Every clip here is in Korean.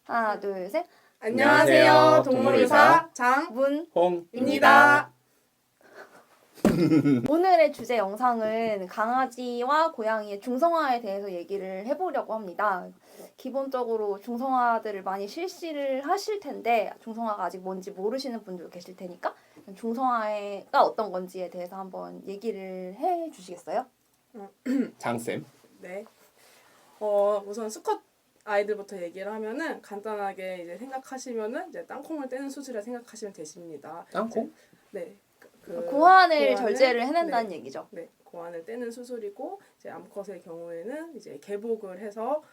하나, 둘, 셋. 안녕하세요. 동물의사 장문입니다. 홍입니다. 오늘의 주제 영상은 강아지와 고양이의 중성화에 대해서 얘기를 해보려고 합니다. 기본적으로 중성화들을 많이 실시를 하실 텐데 중성화가 아직 뭔지 모르시는 분들 계실 테니까 중성화가 어떤 건지에 대해서 한번 얘기를 해 주시겠어요? 장쌤. 네. 우선 수컷 아이들부터 얘기를 하면은 간단하게 이제 생각하시면은 이제 땅콩을 떼는 수술이라 생각하시면 되십니다. 땅콩? 네. 고환을 절제를 해낸다는 얘기죠. 네. 고환을 떼는 수술이고 이제 암컷의 경우에는 이제 개복을 해서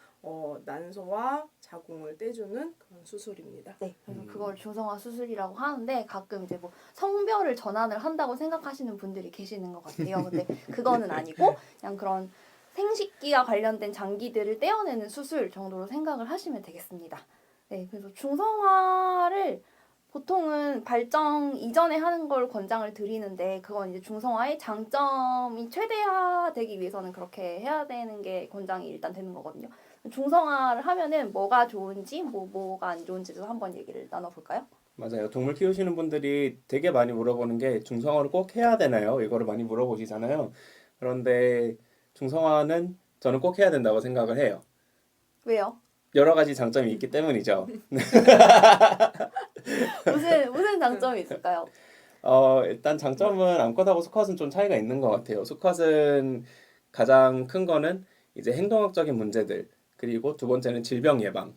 난소와 자궁을 떼주는 그런 수술입니다. 네, 그래서 그걸 중성화 수술이라고 하는데 가끔 이제 뭐 성별을 전환을 한다고 생각하시는 분들이 계시는 것 같아요. 근데 그거는 아니고 그냥 그런 생식기와 관련된 장기들을 떼어내는 수술 정도로 생각을 하시면 되겠습니다. 네, 그래서 중성화를 보통은 발정 이전에 하는 걸 권장을 드리는데 그건 이제 중성화의 장점이 최대화되기 위해서는 그렇게 해야 되는 게 권장이 일단 되는 거거든요. 중성화를 하면은 뭐가 좋은지 뭐가 안 좋은지도 한번 얘기를 나눠볼까요? 맞아요. 동물 키우시는 분들이 되게 많이 물어보는 게 중성화를 꼭 해야 되나요? 이거를 많이 물어보시잖아요. 그런데 중성화는 저는 꼭 해야 된다고 생각을 해요. 왜요? 여러 가지 장점이 있기 때문이죠. 무슨 장점이 있을까요? 일단 장점은 암컷하고 수컷은 좀 차이가 있는 것 같아요. 수컷은 가장 큰 거는 이제 행동학적인 문제들, 그리고 두 번째는 질병 예방.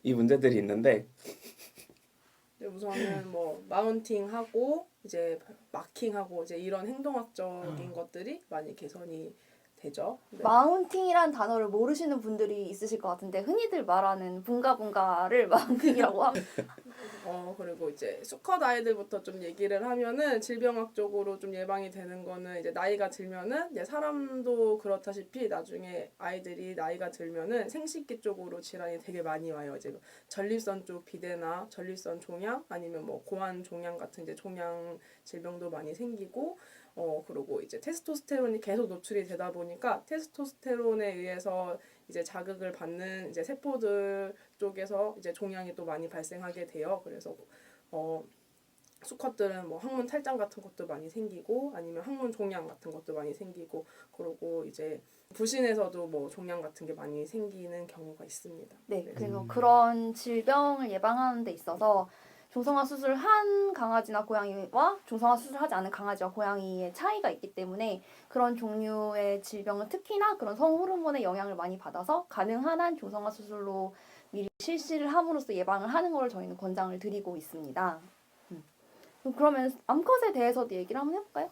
이 문제들이 있는데 네, 우선은 뭐 마운팅하고 이제 마킹하고 이제 이런 행동학적인 것들이 많이 개선이 되죠. 네. 마운팅이란 단어를 모르시는 분들이 있으실 것 같은데 흔히들 말하는 붕가붕가를 마운팅이라고 합니다. 그리고 이제 수컷 아이들부터 좀 얘기를 하면은 질병학적으로 좀 예방이 되는 거는 이제 나이가 들면은 이제 사람도 그렇다시피 나중에 아이들이 나이가 들면은 생식기 쪽으로 질환이 되게 많이 와요. 이제 전립선 쪽 비대나 전립선 종양 아니면 뭐 고환 종양 같은 이제 종양 질병도 많이 생기고 그리고 이제 테스토스테론이 계속 노출이 되다 보니까 테스토스테론에 의해서 이제 자극을 받는 이제 세포들 쪽에서 이제 종양이 또 많이 발생하게 돼요. 그래서 수컷들은 뭐 항문 탈장 같은 것도 많이 생기고 아니면 항문 종양 같은 것도 많이 생기고 그리고 이제 부신에서도 뭐 종양 같은 게 많이 생기는 경우가 있습니다. 네, 그래서 그런 질병을 예방하는 데 있어서 중성화 수술을 한 강아지나 고양이와 중성화 수술하지 않은 강아지와 고양이의 차이가 있기 때문에 그런 종류의 질병은 특히나 그런 성호르몬의 영향을 많이 받아서 가능한 한 중성화 수술로 미리 실시를 함으로써 예방을 하는 걸 저희는 권장을 드리고 있습니다. 그러면 암컷에 대해서도 얘기를 한번 해볼까요?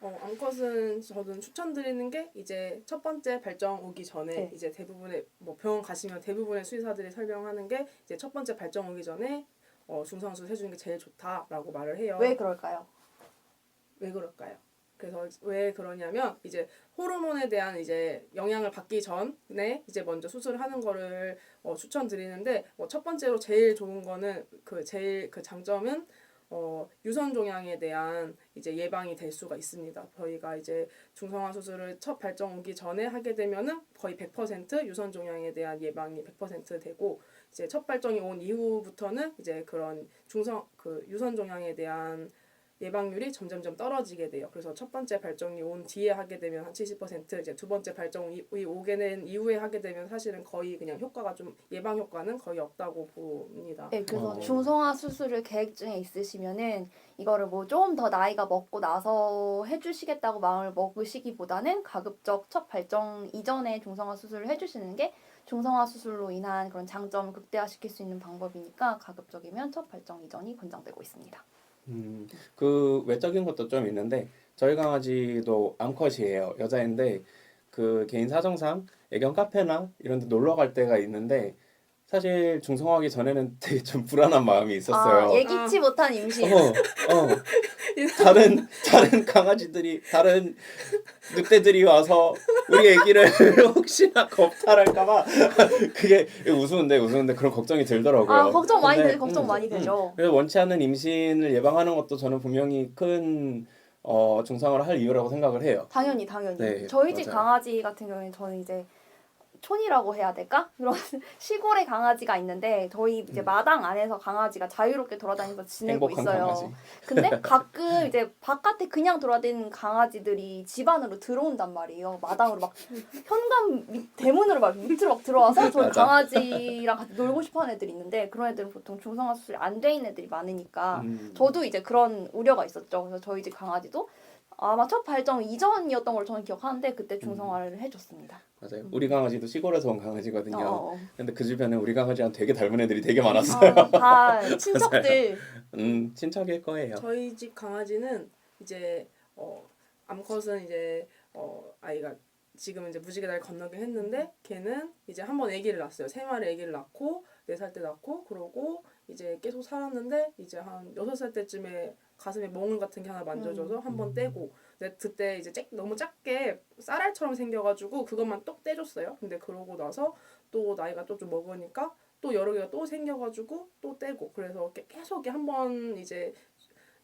암컷은 저는 추천드리는 게 이제 첫 번째 발정 오기 전에 네. 이제 대부분의 뭐 병원 가시면 대부분의 수의사들이 설명하는 게 이제 첫 번째 발정 오기 전에 중성화수술 해주는 게 제일 좋다라고 말을 해요. 왜 그럴까요? 왜 그럴까요? 그래서 왜 그러냐면 이제 호르몬에 대한 이제 영향을 받기 전에 이제 먼저 수술을 하는 거를 추천드리는데 첫 번째로 제일 좋은 거는 제일 장점은 유선 종양에 대한 이제 예방이 될 수가 있습니다. 저희가 이제 중성화 수술을 첫 발정 오기 전에 하게 되면은 거의 100% 유선 종양에 대한 예방이 100% 되고 이제 첫 발정이 온 이후부터는 이제 그런 유선 종양에 대한 예방률이 점점점 떨어지게 돼요. 그래서 첫 번째 발정이 온 뒤에 하게 되면 한 70%, 이제 두 번째 발정이 오게 된 이후에 하게 되면 사실은 거의 그냥 효과가 좀 예방 효과는 거의 없다고 봅니다. 네, 그래서 중성화 수술을 계획 중에 있으시면은 이거를 뭐 좀 더 나이가 먹고 나서 해주시겠다고 마음을 먹으시기보다는 가급적 첫 발정 이전에 중성화 수술을 해주시는 게 중성화 수술로 인한 그런 장점을 극대화시킬 수 있는 방법이니까 가급적이면 첫 발정 이전이 권장되고 있습니다. 그 외적인 것도 좀 있는데 저희 강아지도 암컷이에요. 여자인데 그 개인 사정상 애견 카페나 이런 데 놀러 갈 때가 있는데 사실 중성화하기 전에는 되게 좀 불안한 마음이 있었어요. 예기치 못한 임신. 다른 강아지들이 다른 늑대들이 와서 우리 애기를 혹시나 겁탈할까봐 그게 웃으는데 그런 걱정이 들더라고요. 걱정 많이 되죠. 그래서 원치 않는 임신을 예방하는 것도 저는 분명히 큰 중성화를 할 이유라고 생각을 해요. 당연히. 네, 저희 집 맞아요. 강아지 같은 경우에는 저는 이제 촌이라고 해야 될까? 그런 시골의 강아지가 있는데 저희 이제 마당 안에서 강아지가 자유롭게 돌아다니면서 지내고 행복한 있어요. 강아지. 근데 가끔 이제 바깥에 그냥 돌아다니는 강아지들이 집 안으로 들어온단 말이에요. 마당으로 막 현관 대문으로 막 밑으로 막 들어와서 저희 맞아. 강아지랑 같이 놀고 싶어하는 애들이 있는데 그런 애들은 보통 중성화 수술이 안 돼 있는 애들이 많으니까 저도 이제 그런 우려가 있었죠. 그래서 저희 집 강아지도 아마 첫 발정 이전이었던 걸 저는 기억하는데 그때 중성화를 해줬습니다. 맞아요. 우리 강아지도 시골에서 온 강아지거든요. 어. 근데 그 주변에 우리 강아지랑 되게 닮은 애들이 되게 많았어요. 다 친척들. 친척일 거예요. 저희 집 강아지는 이제 암컷은 이제 아이가 지금 이제 무지개 다리 건너긴 했는데 걔는 이제 한 번 아기를 낳았어요. 3마리 아기를 낳고 4살 때 낳고 그러고 이제 계속 살았는데 이제 한 6살 때쯤에 가슴에 멍을 같은 게 하나 만져져서 한 번 떼고 근데 그때 이제 너무 작게 쌀알처럼 생겨가지고 그것만 똑 떼줬어요. 근데 그러고 나서 또 나이가 또 좀 먹으니까 또 여러 개가 또 생겨가지고 또 떼고 그래서 계속 한 번 이제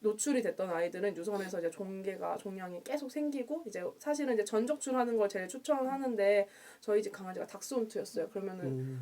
노출이 됐던 아이들은 유선에서 이제 종양이 계속 생기고 이제 사실은 이제 전적출하는 걸 제일 추천하는데 저희 집 강아지가 닥스훈트였어요. 그러면은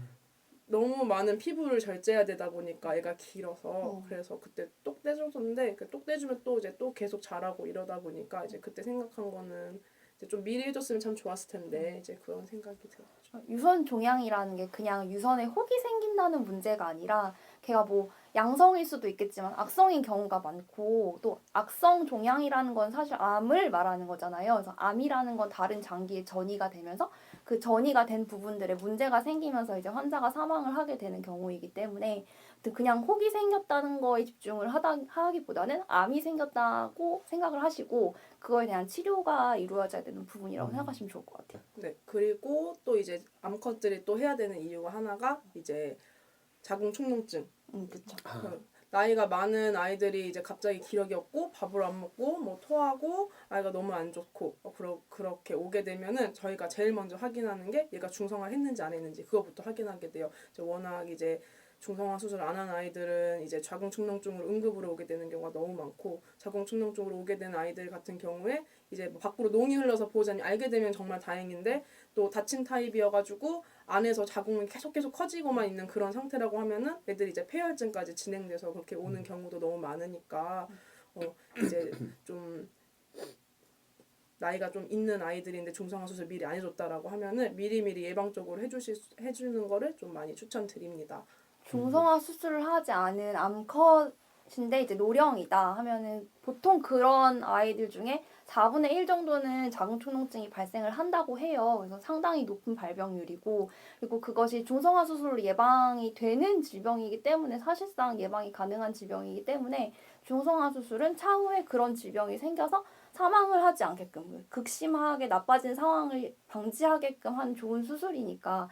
너무 많은 피부를 절제해야 되다 보니까 애가 길어서 그래서 그때 똑 떼줬었는데 그 똑 떼주면 또 이제 또 계속 자라고 이러다 보니까 이제 그때 생각한 거는 이제 좀 미리 해줬으면 참 좋았을 텐데 이제 그런 생각이 들었죠. 유선 종양이라는 게 그냥 유선에 혹이 생긴다는 문제가 아니라 걔가 뭐 양성일 수도 있겠지만 악성인 경우가 많고 또 악성 종양이라는 건 사실 암을 말하는 거잖아요. 그래서 암이라는 건 다른 장기에 전이가 되면서 그 전이가 된 부분들에 문제가 생기면서 이제 환자가 사망을 하게 되는 경우이기 때문에 그냥 혹이 생겼다는 거에 집중을 하기보다는 암이 생겼다고 생각을 하시고 그거에 대한 치료가 이루어져야 되는 부분이라고 생각하시면 좋을 것 같아요. 네, 그리고 또 이제 암컷들이 또 해야 되는 이유가 하나가 이제 자궁축농증. 그렇죠. 나이가 많은 아이들이 이제 갑자기 기력이 없고 밥을 안 먹고 뭐 토하고 아이가 너무 안 좋고 그렇게 오게 되면은 저희가 제일 먼저 확인하는 게 얘가 중성화 했는지 안 했는지 그거부터 확인하게 돼요. 이제 워낙 이제 중성화 수술 안 한 아이들은 이제 자궁축농증으로 응급으로 오게 되는 경우가 너무 많고 자궁축농증으로 오게 된 아이들 같은 경우에 이제 뭐 밖으로 농이 흘러서 보호자님이 알게 되면 정말 다행인데 또 다친 타입이어가지고 안에서 자궁이 계속 커지고만 있는 그런 상태라고 하면은 애들이 이제 폐혈증까지 진행돼서 그렇게 오는 경우도 너무 많으니까 이제 좀 나이가 좀 있는 아이들인데 중성화 수술 미리 안 해줬다라고 하면은 미리미리 예방적으로 해주는 거를 좀 많이 추천드립니다. 중성화 수술을 하지 않은 암컷인데 이제 노령이다 하면은 보통 그런 아이들 중에 4분의 1 정도는 자궁축농증이 발생을 한다고 해요. 그래서 상당히 높은 발병률이고 그리고 그것이 중성화 수술로 예방이 되는 질병이기 때문에 사실상 예방이 가능한 질병이기 때문에 중성화 수술은 차후에 그런 질병이 생겨서 사망을 하지 않게끔 극심하게 나빠진 상황을 방지하게끔 한 좋은 수술이니까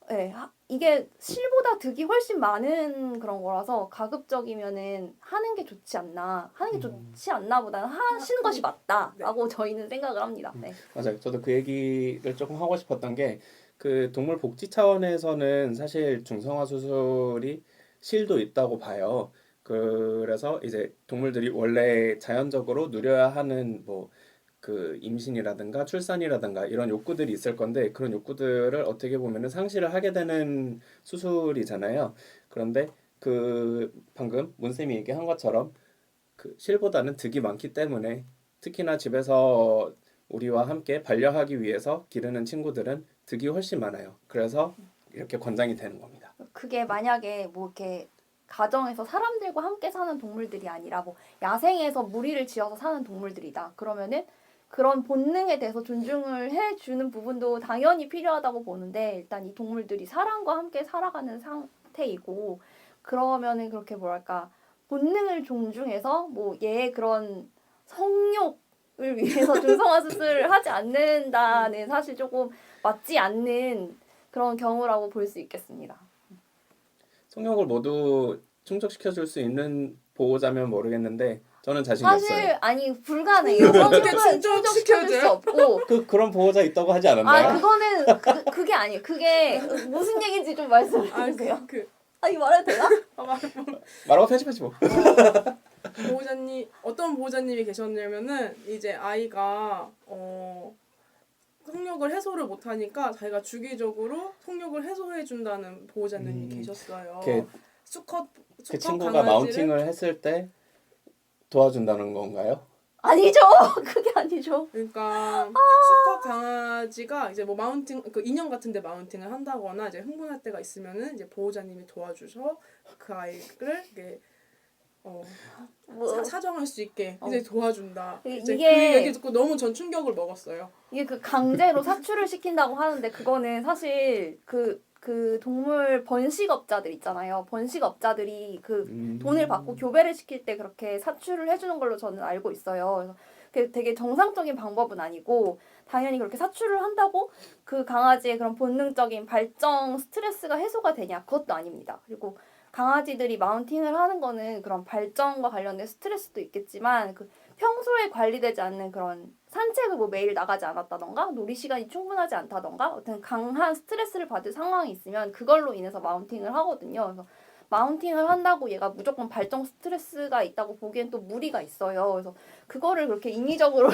네, 이게 실보다 득이 훨씬 많은 그런 거라서 가급적이면은 하는 게 좋지 않나, 하는 게 좋지 않나 보다는 하시는 것이 맞다라고 저희는 생각을 합니다. 네. 맞아요. 저도 그 얘기를 조금 하고 싶었던 게 그 동물 복지 차원에서는 사실 중성화 수술이 실도 있다고 봐요. 그래서 이제 동물들이 원래 자연적으로 누려야 하는 뭐 그 임신이라든가 출산이라든가 이런 욕구들이 있을 건데 그런 욕구들을 어떻게 보면은 상실을 하게 되는 수술이잖아요. 그런데 그 방금 문쌤이 얘기한 것처럼 그 실보다는 득이 많기 때문에 특히나 집에서 우리와 함께 반려하기 위해서 기르는 친구들은 득이 훨씬 많아요. 그래서 이렇게 권장이 되는 겁니다. 그게 만약에 뭐 이렇게 가정에서 사람들과 함께 사는 동물들이 아니라 뭐 야생에서 무리를 지어서 사는 동물들이다. 그러면은 그런 본능에 대해서 존중을 해주는 부분도 당연히 필요하다고 보는데 일단 이 동물들이 사람과 함께 살아가는 상태이고 그러면은 그렇게 뭐랄까 본능을 존중해서 뭐 얘의 그런 성욕을 위해서 중성화 수술을 하지 않는다는 사실 조금 맞지 않는 그런 경우라고 볼 수 있겠습니다. 성욕을 모두 충족시켜줄 수 있는 보호자면 모르겠는데 저는 자신이 사실 없어요. 아니 불가능해요. 성욕은 충족시켜줄 수 없고 그런 보호자 있다고 하지 않았나요? 그거는 그게 아니에요. 그게 무슨 얘기인지 좀 말씀해 주세요. 이 말해도 되나? 말하고 편집하지 뭐. 어떤 보호자님이 계셨냐면은 이제 아이가 성욕을 해소를 못하니까 자기가 주기적으로 성욕을 해소해준다는 보호자님이 계셨어요. 그 수컷 그 친구가 강아지를 마운팅을 했을 때 도와준다는 건가요? 아니죠. 그게 아니죠. 그러니까 수컷 강아지가 이제 뭐 마운팅 그 인형 같은데 마운팅을 한다거나 이제 흥분할 때가 있으면은 이제 보호자님이 도와주셔 그 아이를 이게 뭐 사정할 수 있게 이제 도와준다. 이제 이게- 그 얘기 듣고 너무 전 충격을 먹었어요. 이게 그 강제로 사출을 시킨다고 하는데 그거는 사실 그 동물 번식업자들 있잖아요. 번식업자들이 그 돈을 받고 교배를 시킬 때 그렇게 사출을 해주는 걸로 저는 알고 있어요. 그래서 그게 되게 정상적인 방법은 아니고 당연히 그렇게 사출을 한다고 그 강아지의 그런 본능적인 발정 스트레스가 해소가 되냐? 그것도 아닙니다. 그리고 강아지들이 마운팅을 하는 거는 그런 발정과 관련된 스트레스도 있겠지만 그 평소에 관리되지 않는 그런 산책을 뭐 매일 나가지 않았다던가 놀이 시간이 충분하지 않다던가 어떤 강한 스트레스를 받을 상황이 있으면 그걸로 인해서 마운팅을 하거든요. 그래서 마운팅을 한다고 얘가 무조건 발정 스트레스가 있다고 보기엔 또 무리가 있어요. 그래서 그거를 그렇게 인위적으로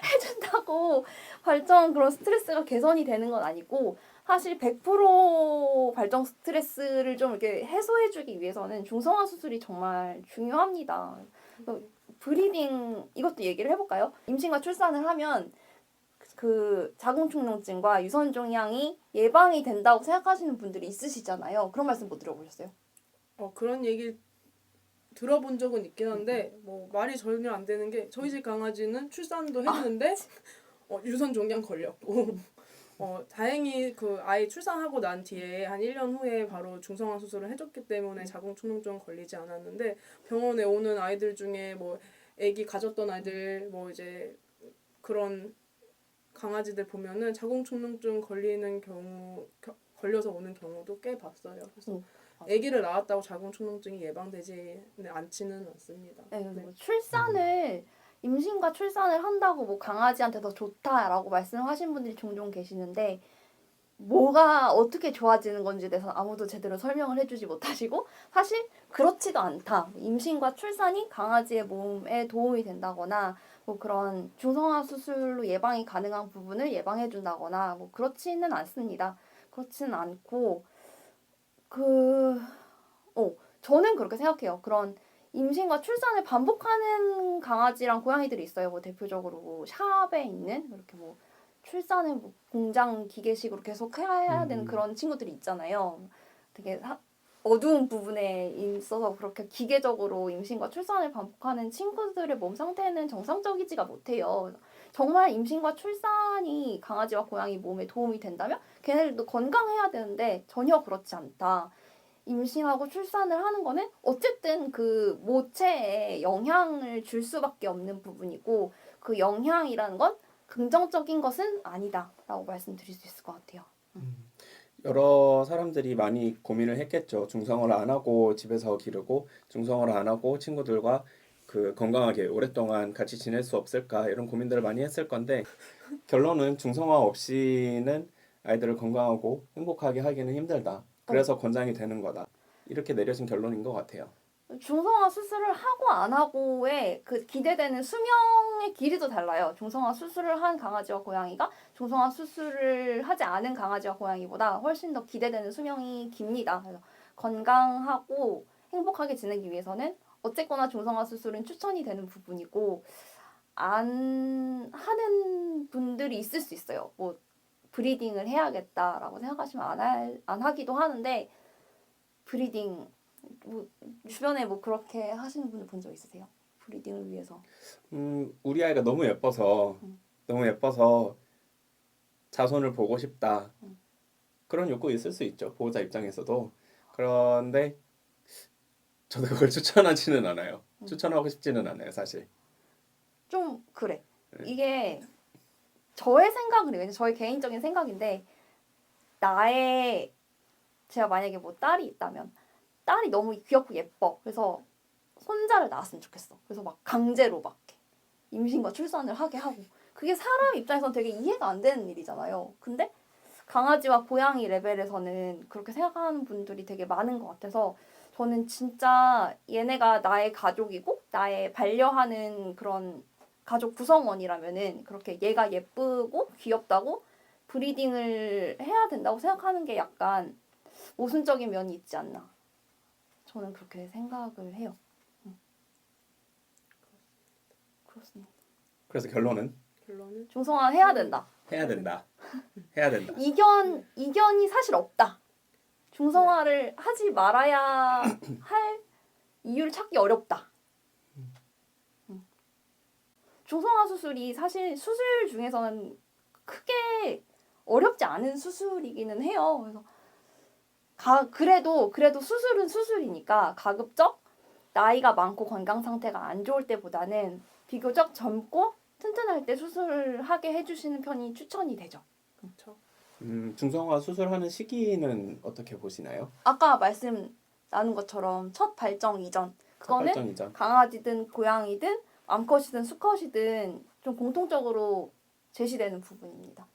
해준다고 발정 그런 스트레스가 개선이 되는 건 아니고 사실 100% 발정 스트레스를 좀 이렇게 해소해주기 위해서는 중성화 수술이 정말 중요합니다. 브리딩 이것도 얘기를 해볼까요? 임신과 출산을 하면 그 자궁축농증과 유선종양이 예방이 된다고 생각하시는 분들이 있으시잖아요. 그런 말씀 못 들어보셨어요? 그런 얘기 들어본 적은 있긴 한데 뭐 말이 전혀 안 되는 게 저희 집 강아지는 출산도 했는데 유선 종양 걸렸고 다행히 그 아이 출산하고 난 뒤에 한 1년 후에 바로 중성화 수술을 해줬기 때문에 자궁축농증 걸리지 않았는데 병원에 오는 아이들 중에 뭐 아기 가졌던 아이들 뭐 이제 그런 강아지들 보면은 자궁축농증 걸리는 경우 걸려서 오는 경우도 꽤 봤어요. 그래서 아기를 낳았다고 자궁축농증이 예방되지 않지는 않습니다. 네, 뭐 출산을 임신과 출산을 한다고 뭐 강아지한테 더 좋다라고 말씀하신 분들이 종종 계시는데 뭐가 어떻게 좋아지는 건지에 대해서 아무도 제대로 설명을 해주지 못하시고 사실 그렇지도 않다. 임신과 출산이 강아지의 몸에 도움이 된다거나 뭐 그런 중성화 수술로 예방이 가능한 부분을 예방해 준다거나 뭐 그렇지는 않습니다. 그렇지는 않고 저는 그렇게 생각해요. 그런 임신과 출산을 반복하는 강아지랑 고양이들이 있어요. 뭐 대표적으로 뭐 샵에 있는 이렇게 뭐 출산을 뭐 공장 기계식으로 계속 해야 되는 그런 친구들이 있잖아요. 되게 어두운 부분에 있어서 그렇게 기계적으로 임신과 출산을 반복하는 친구들의 몸 상태는 정상적이지가 못해요. 정말 임신과 출산이 강아지와 고양이 몸에 도움이 된다면 걔네들도 건강해야 되는데 전혀 그렇지 않다. 임신하고 출산을 하는 거는 어쨌든 그 모체에 영향을 줄 수밖에 없는 부분이고 그 영향이라는 건 긍정적인 것은 아니다라고 말씀드릴 수 있을 것 같아요. 여러 사람들이 많이 고민을 했겠죠. 중성화를 안 하고 집에서 기르고 중성화를 안 하고 친구들과 그 건강하게 오랫동안 같이 지낼 수 없을까 이런 고민들을 많이 했을 건데 결론은 중성화 없이는 아이들을 건강하고 행복하게 하기는 힘들다. 그래서 권장이 되는 거다. 이렇게 내려진 결론인 것 같아요. 중성화 수술을 하고 안 하고의 그 기대되는 수명의 길이도 달라요. 중성화 수술을 한 강아지와 고양이가 중성화 수술을 하지 않은 강아지와 고양이보다 훨씬 더 기대되는 수명이 깁니다. 그래서 건강하고 행복하게 지내기 위해서는 어쨌거나 중성화 수술은 추천이 되는 부분이고 안 하는 분들이 있을 수 있어요. 뭐 브리딩을 해야겠다라고 생각하시면 안 하기도 하는데 브리딩 뭐 주변에 뭐 그렇게 하시는 분들 본 적 있으세요? 브리딩을 위해서. 우리 아이가 너무 예뻐서 자손을 보고 싶다. 그런 욕구 있을 수 있죠. 보호자 입장에서도. 그런데 저도 그걸 추천하지는 않아요. 추천하고 싶지는 않아요, 사실. 좀 그래. 이게 저의 생각은 저의 개인적인 생각인데 제가 만약에 뭐 딸이 있다면 딸이 너무 귀엽고 예뻐. 그래서 손자를 낳았으면 좋겠어. 그래서 막 강제로 막 임신과 출산을 하게 하고 그게 사람 입장에서는 되게 이해가 안 되는 일이잖아요. 근데 강아지와 고양이 레벨에서는 그렇게 생각하는 분들이 되게 많은 것 같아서 저는 진짜 얘네가 나의 가족이고 나의 반려하는 그런 가족 구성원이라면은 그렇게 얘가 예쁘고 귀엽다고 브리딩을 해야 된다고 생각하는 게 약간 모순적인 면이 있지 않나. 저는 그렇게 생각을 해요. 그렇습니다. 그래서 결론은 중성화 해야 된다. 해야 된다. 해야 된다. 이견이 사실 없다. 중성화를 하지 말아야 할 이유를 찾기 어렵다. 중성화 수술이 사실 수술 중에서는 크게 어렵지 않은 수술이기는 해요. 그래서 그래도 수술은 수술이니까 가급적 나이가 많고 건강 상태가 안 좋을 때보다는 비교적 젊고 튼튼할 때 수술을 하게 해주시는 편이 추천이 되죠. 그렇죠. 중성화 수술하는 시기는 어떻게 보시나요? 아까 말씀 나눈 것처럼 첫 발정 이전 그거는 발정 이전. 강아지든 고양이든 암컷이든 수컷이든 좀 공통적으로 제시되는 부분입니다.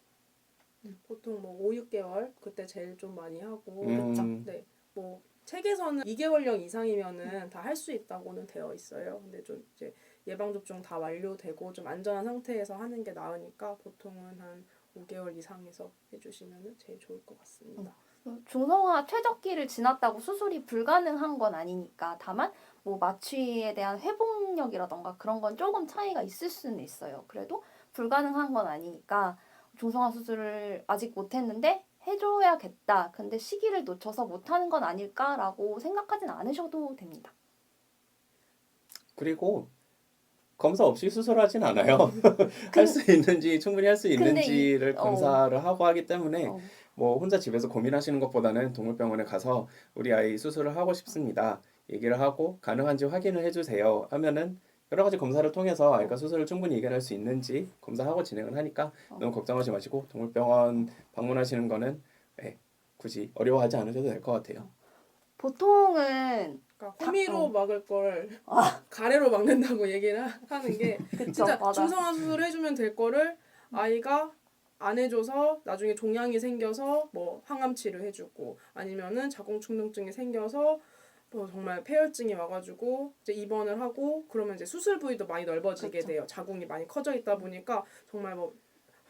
보통 뭐 5, 6개월 그때 제일 좀 많이 하고 네. 뭐 책에서는 2개월령 이상이면은 다 할 수 있다고는 되어 있어요. 근데 좀 이제 예방 접종 다 완료되고 좀 안전한 상태에서 하는 게 나으니까 보통은 한 5개월 이상에서 해주시면 제일 좋을 것 같습니다. 중성화 최적기를 지났다고 수술이 불가능한 건 아니니까 다만 뭐 마취에 대한 회복력이라던가 그런 건 조금 차이가 있을 수는 있어요. 그래도 불가능한 건 아니니까 중성화 수술을 아직 못했는데 해줘야겠다. 근데 시기를 놓쳐서 못하는 건 아닐까라고 생각하진 않으셔도 됩니다. 그리고 검사 없이 수술하진 않아요. 할 수 있는지 충분히 할 수 있는지를 검사를 하고 하기 때문에 뭐 혼자 집에서 고민하시는 것보다는 동물병원에 가서 우리 아이 수술을 하고 싶습니다. 얘기를 하고 가능한지 확인을 해주세요. 하면은 여러 가지 검사를 통해서 아이가 수술을 충분히 이겨낼 수 있는지 검사하고 진행을 하니까 너무 걱정하지 마시고 동물병원 방문하시는 거는 굳이 어려워하지 않으셔도 될 것 같아요. 보통은 그러니까 호미로 막을 걸 가래로 막는다고 얘기를 하는 게 그쵸, 진짜 맞아. 중성화 수술을 해주면 될 거를 아이가 안 해줘서 나중에 종양이 생겨서 뭐 항암치를 해주고 아니면은 자궁축농증이 생겨서 뭐 정말 폐혈증이 와가지고 이제 입원을 하고 그러면 이제 수술 부위도 많이 넓어지게 그쵸. 돼요. 자궁이 많이 커져 있다 보니까 정말 뭐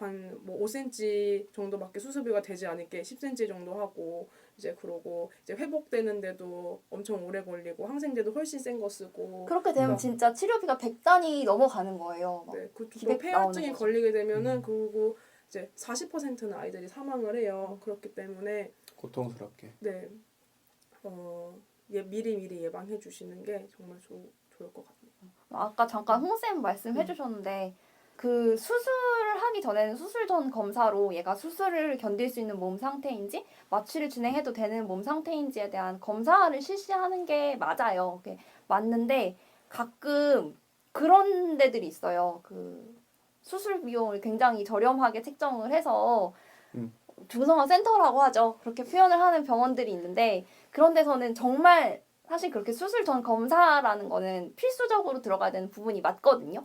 한 뭐 5cm 정도밖에 수술비가 되지 않을게 10cm 정도 하고 이제 그러고 이제 회복되는데도 엄청 오래 걸리고 항생제도 훨씬 센 거 쓰고 그렇게 되면 진짜 치료비가 100단위 넘어가는 거예요. 네, 그 기백 폐혈증이 나오는 거죠. 걸리게 되면은 그리고 이제 40%는 아이들이 사망을 해요. 그렇기 때문에 고통스럽게. 네, 미리 예방해 주시는 게 정말 좋을 것 같아요. 아까 잠깐 홍쌤 말씀해 주셨는데 그 수술을 하기 전에는 수술 전 검사로 얘가 수술을 견딜 수 있는 몸 상태인지 마취를 진행해도 되는 몸 상태인지에 대한 검사를 실시하는 게 맞아요. 그게 맞는데 가끔 그런 데들이 있어요. 그 수술 비용을 굉장히 저렴하게 책정을 해서 중성화 센터라고 하죠. 그렇게 표현을 하는 병원들이 있는데 그런 데서는 정말 사실 그렇게 수술 전 검사라는 거는 필수적으로 들어가야 되는 부분이 맞거든요.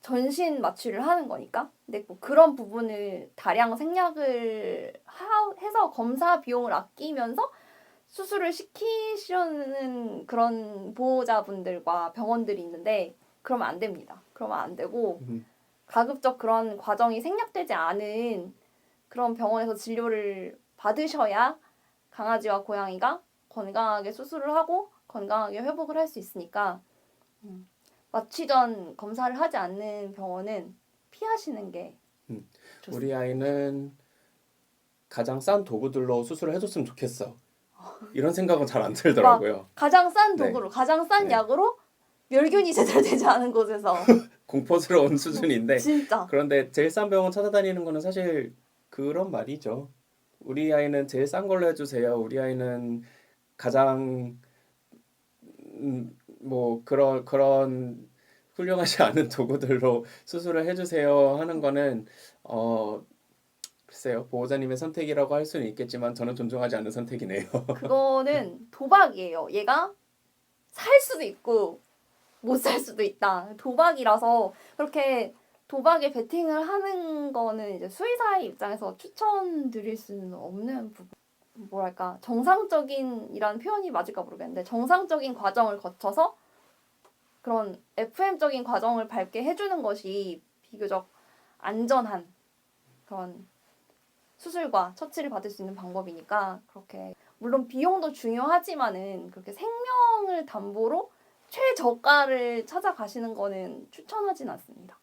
전신 마취를 하는 거니까. 근데 뭐 그런 부분을 다량 생략을 해서 검사 비용을 아끼면서 수술을 시키시려는 그런 보호자분들과 병원들이 있는데 그러면 안 됩니다. 그러면 안 되고 가급적 그런 과정이 생략되지 않은 그런 병원에서 진료를 받으셔야 강아지와 고양이가 건강하게 수술을 하고 건강하게 회복을 할 수 있으니까 마취 전 검사를 하지 않는 병원은 피하시는 게 좋습니다. 우리 아이는 가장 싼 도구들로 수술을 해줬으면 좋겠어. 이런 생각은 잘 안 들더라고요. 가장 싼 도구로, 가장 싼 약으로 멸균이 제대로 되지 않은 곳에서 공포스러운 수준인데 진짜 그런데 제일 싼 병원 찾아다니는 거는 사실 그런 말이죠. 우리 아이는 제일 싼 걸로 해주세요. 우리 아이는 가장 뭐 그런 훌륭하지 않은 도구들로 수술을 해주세요 하는 거는 글쎄요, 보호자님의 선택이라고 할 수는 있겠지만 저는 존중하지 않는 선택이네요. 그거는 도박이에요. 얘가 살 수도 있고 못 살 수도 있다. 도박이라서 그렇게 도박에 베팅을 하는 거는 이제 수의사의 입장에서 추천드릴 수는 없는 부분. 뭐랄까 정상적인이라는 표현이 맞을까 모르겠는데 정상적인 과정을 거쳐서 그런 FM적인 과정을 밟게 해주는 것이 비교적 안전한 그런 수술과 처치를 받을 수 있는 방법이니까 그렇게 물론 비용도 중요하지만은 그렇게 생명을 담보로 최저가를 찾아가시는 거는 추천하진 않습니다.